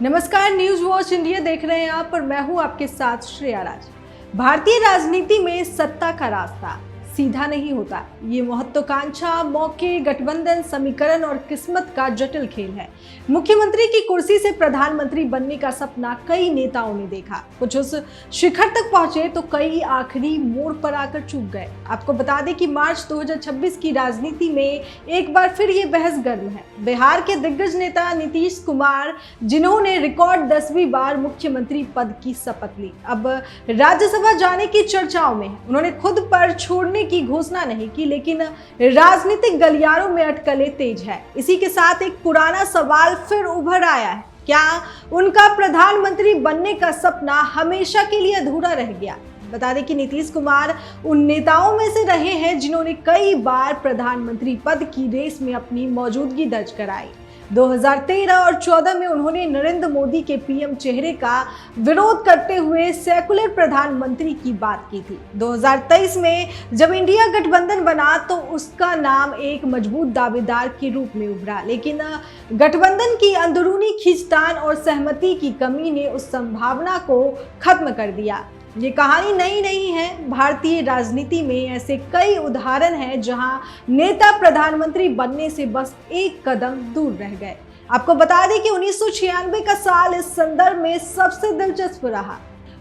नमस्कार, news watch India देख रहे हैं आप और मैं हूं आपके साथ श्रेया राज। भारतीय राजनीति में सत्ता का रास्ता सीधा नहीं होता। ये महत्वाकांक्षा, मौके, गठबंधन, समीकरण और किस्मत का जटिल खेल है। मुख्यमंत्री की कुर्सी से प्रधानमंत्री बनने का सपना कई नेताओं ने देखा। कुछ उस शिखर तक पहुंचे तो कई आखिरी मोड़ पर आकर चूक गए। आपको बता दें कि मार्च 2026 की राजनीति में एक बार फिर ये बहस गर्म है। बिहार के दिग्गज नेता नीतीश कुमार, जिन्होंने रिकॉर्ड 10वीं बार मुख्यमंत्री पद की शपथ ली, अब राज्यसभा जाने की चर्चाओं में है। उन्होंने खुद पर छोड़ने की घोषणा नहीं की, लेकिन राजनीतिक गलियारों में अटकलें तेज है। इसी के साथ एक पुराना सवाल फिर उभर आया है, क्या उनका प्रधानमंत्री बनने का सपना हमेशा के लिए अधूरा रह गया? बता दें कि नीतीश कुमार उन नेताओं में से रहे हैं जिन्होंने कई बार प्रधानमंत्री पद की रेस में अपनी मौजूदगी दर्ज कराई। 2013 और 14 में उन्होंने नरेंद्र मोदी के पीएम चेहरे का विरोध करते हुए सेकुलर प्रधानमंत्री की बात की थी। 2023 में जब इंडिया गठबंधन बना तो उसका नाम एक मजबूत दावेदार के रूप में उभरा, लेकिन गठबंधन की अंदरूनी खींचतान और सहमति की कमी ने उस संभावना को खत्म कर दिया। ये कहानी नई नहीं है। भारतीय राजनीति में ऐसे कई उदाहरण हैं जहां नेता प्रधानमंत्री बनने से बस एक कदम दूर रह गए। आपको बता दें कि 1996 का साल इस संदर्भ में सबसे दिलचस्प रहा।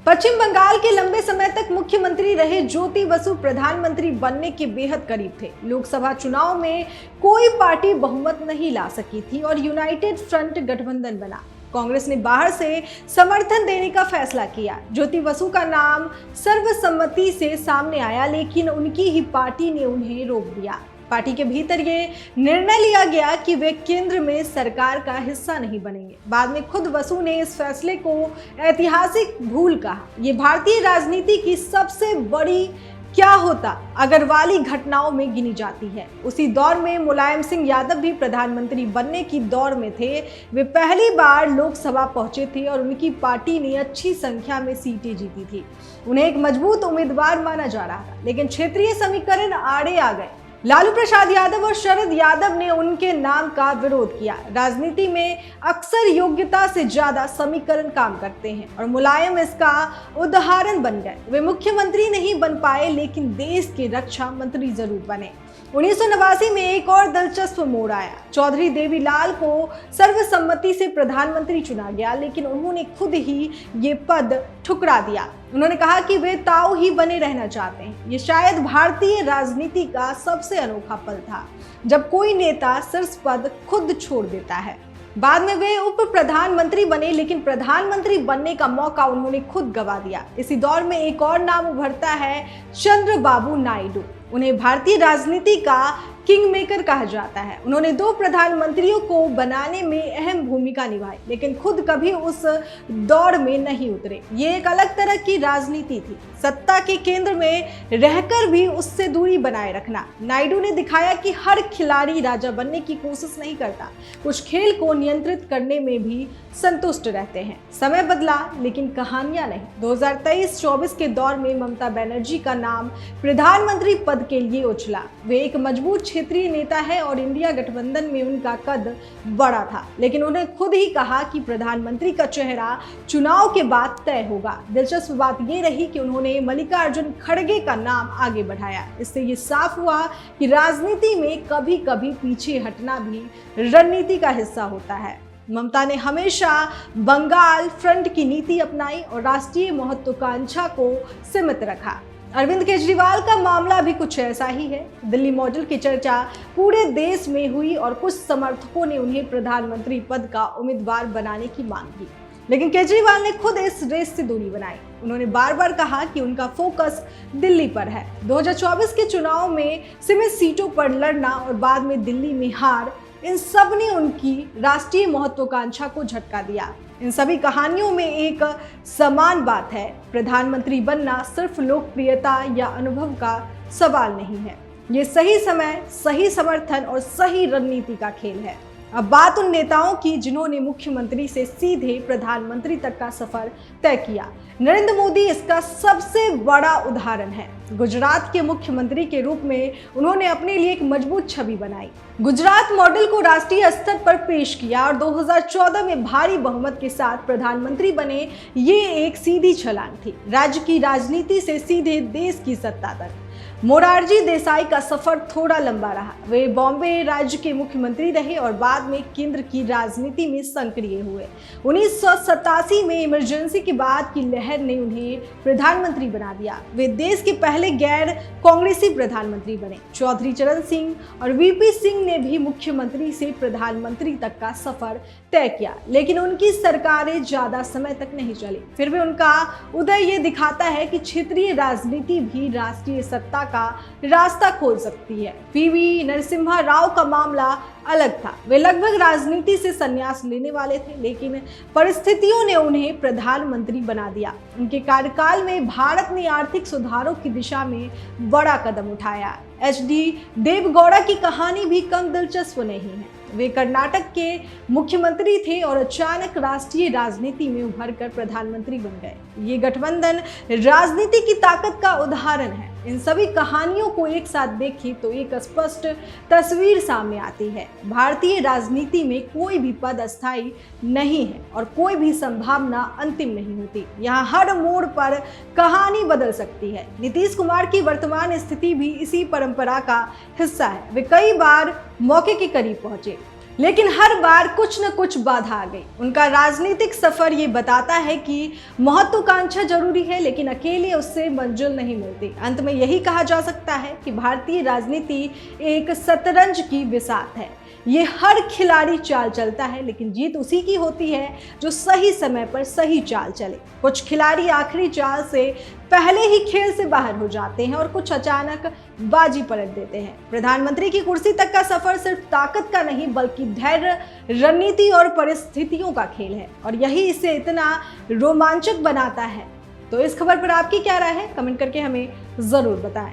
पश्चिम बंगाल के लंबे समय तक मुख्यमंत्री रहे ज्योति बसु प्रधानमंत्री बनने के बेहद करीब थे। लोकसभा चुनाव में कोई पार्टी बहुमत नहीं ला सकी थी और यूनाइटेड फ्रंट गठबंधन बना। कांग्रेस ने बाहर से समर्थन देने का फैसला किया। ज्योति बसु का नाम सर्वसम्मति से सामने आया, लेकिन उनकी ही पार्टी ने उन्हें रोक दिया। पार्टी के भीतर ये निर्णय लिया गया कि वे केंद्र में सरकार का हिस्सा नहीं बनेंगे। बाद में खुद बसु ने इस फैसले को ऐतिहासिक भूल कहा। ये भारतीय राजनीति की सबसे बड़ी क्या होता अगर वाली घटनाओं में गिनी जाती है। उसी दौर में मुलायम सिंह यादव भी प्रधानमंत्री बनने की दौर में थे। वे पहली बार लोकसभा पहुंचे थे और उनकी पार्टी ने अच्छी संख्या में सीटें जीती थी। उन्हें एक मजबूत उम्मीदवार माना जा रहा था, लेकिन क्षेत्रीय समीकरण आड़े आ गए। लालू प्रसाद यादव और शरद यादव ने उनके नाम का विरोध किया। राजनीति में अक्सर योग्यता से ज्यादा समीकरण काम करते हैं और मुलायम इसका उदाहरण बन गए। वे मुख्यमंत्री नहीं बन पाए, लेकिन देश के रक्षा मंत्री जरूर बने। 1989 में एक और दिलचस्प मोड़ आया। चौधरी देवीलाल को सर्वसम्मति से प्रधानमंत्री चुना गया, लेकिन उन्होंने खुद ही ये पद ठुकरा दिया। उन्होंने कहा कि वे ताऊ ही बने रहना चाहते हैं। ये शायद भारतीय राजनीति का सबसे अनोखा पल था, जब कोई नेता शीर्ष पद खुद छोड़ देता है। बाद में वे उप प्रधानमंत्री बने, लेकिन प्रधानमंत्री बनने का मौका उन्होंने खुद गंवा दिया। इसी दौर में एक और नाम उभरता है, चंद्रबाबू नायडू। उन्हें भारतीय राजनीति का किंग मेकर कहा जाता है। उन्होंने 2 प्रधानमंत्रियों को बनाने में अहम भूमिका निभाई, लेकिन खुद कभी उस दौड़ में नहीं उतरे। ये एक अलग तरह की राजनीति थी, सत्ता के केंद्र में रहकर भी उससे दूरी बनाए रखना। नायडू ने दिखाया कि हर खिलाड़ी राजा बनने की कोशिश नहीं करता, कुछ खेल को नियंत्रित करने में भी संतुष्ट रहते हैं। समय बदला, लेकिन कहानियां नहीं। 2023-24 के दौर में ममता बनर्जी का नाम प्रधानमंत्री पद के लिए उछला। वे एक मजबूत क्षेत्रीय नेता है और इंडिया गठबंधन में उनका कद बड़ा था, लेकिन उन्हें खुद ही कहा कि प्रधानमंत्री का चेहरा चुनाव के बाद तय होगा। दिलचस्प बात यह रही कि उन्होंने मल्लिकार्जुन खड़गे का नाम आगे बढ़ाया। इससे ये साफ हुआ कि राजनीति में कभी कभी पीछे हटना भी रणनीति का हिस्सा होता है। ममता ने हमेशा बंगाल फ्रंट की नीति अपनाई और राष्ट्रीय महत्वाकांक्षा को सीमित रखा। अरविंद केजरीवाल का मामला भी कुछ ऐसा ही है। दिल्ली मॉडल की चर्चा पूरे देश में हुई और कुछ समर्थकों ने उन्हें प्रधानमंत्री पद का उम्मीदवार बनाने की मांग की, लेकिन केजरीवाल ने खुद इस रेस से दूरी बनाई। उन्होंने बार बार कहा कि उनका फोकस दिल्ली पर है। 2024 के चुनाव में सीमित सीटों पर लड़ना और बाद में दिल्ली में हार, इन सब ने उनकी राष्ट्रीय महत्वाकांक्षा को झटका दिया। इन सभी कहानियों में एक समान बात है, प्रधानमंत्री बनना सिर्फ लोकप्रियता या अनुभव का सवाल नहीं है। ये सही समय, सही समर्थन और सही रणनीति का खेल है। अब बात उन नेताओं की जिन्होंने मुख्यमंत्री से सीधे प्रधानमंत्री तक का सफर तय किया। नरेंद्र मोदी इसका सबसे बड़ा उदाहरण है। गुजरात के मुख्यमंत्री के रूप में उन्होंने अपने लिए एक मजबूत छवि बनाई, गुजरात मॉडल को राष्ट्रीय स्तर पर पेश किया और 2014 में भारी बहुमत के साथ प्रधानमंत्री बने। ये एक सीधी छलांग थी, राज्य की राजनीति से सीधे देश की सत्ता तक। मोरारजी देसाई का सफर थोड़ा लंबा रहा। वे बॉम्बे राज्य के मुख्यमंत्री रहे और बाद में केंद्र की राजनीति में सक्रिय हुए। 1987 में इमरजेंसी के बाद की लहर ने उन्हें प्रधानमंत्री बना दिया। वे देश के पहले गैर कांग्रेसी प्रधानमंत्री बने। चौधरी चरण सिंह और वीपी सिंह ने भी मुख्यमंत्री से प्रधानमंत्री तक का सफर तय किया, लेकिन उनकी सरकारें ज्यादा समय तक नहीं चली। फिर भी उनका उदय ये दिखाता है कि क्षेत्रीय राजनीति भी राष्ट्रीय सत्ता का रास्ता खोल सकती है। पीवी नरसिम्हा राव का मामला अलग था। वे लगभग राजनीति से संन्यास लेने वाले थे, लेकिन परिस्थितियों ने उन्हें प्रधानमंत्री बना दिया। उनके कार्यकाल में भारत ने आर्थिक सुधारों की दिशा में बड़ा कदम उठाया। एचडी देवगौड़ा की कहानी भी कम दिलचस्प नहीं है। वे कर्नाटक के मुख्यमंत्री थे और अचानक राष्ट्रीय राजनीति में उभरकर प्रधानमंत्री बन गए। ये गठबंधन राजनीति की ताकत का उदाहरण है। इन सभी कहानियों को एक साथ देखें तो एक स्पष्ट तस्वीर सामने आती है। भारतीय राजनीति में कोई भी पद अस्थायी नहीं है और कोई भी संभावना अंतिम नहीं होती। यहाँ हर मोड़ पर कहानी बदल सकती है। नीतीश कुमार की वर्तमान स्थिति भी इसी परंपरा का हिस्सा है। वे कई बार मौके के करीब पहुंचे, लेकिन हर बार कुछ न कुछ बाधा आ गई। उनका राजनीतिक सफर ये बताता है कि महत्वाकांक्षा जरूरी है, लेकिन अकेले उससे मंजिल नहीं मिलती। अंत में यही कहा जा सकता है कि भारतीय राजनीति एक शतरंज की बिसात है। ये हर खिलाड़ी चाल चलता है, लेकिन जीत उसी की होती है जो सही समय पर सही चाल चले। कुछ खिलाड़ी आखिरी चाल से पहले ही खेल से बाहर हो जाते हैं और कुछ अचानक बाजी पलट देते हैं। प्रधानमंत्री की कुर्सी तक का सफर सिर्फ ताकत का नहीं, बल्कि धैर्य, रणनीति और परिस्थितियों का खेल है, और यही इसे इतना रोमांचक बनाता है। तो इस खबर पर आपकी क्या राय है? कमेंट करके हमें जरूर बताएं।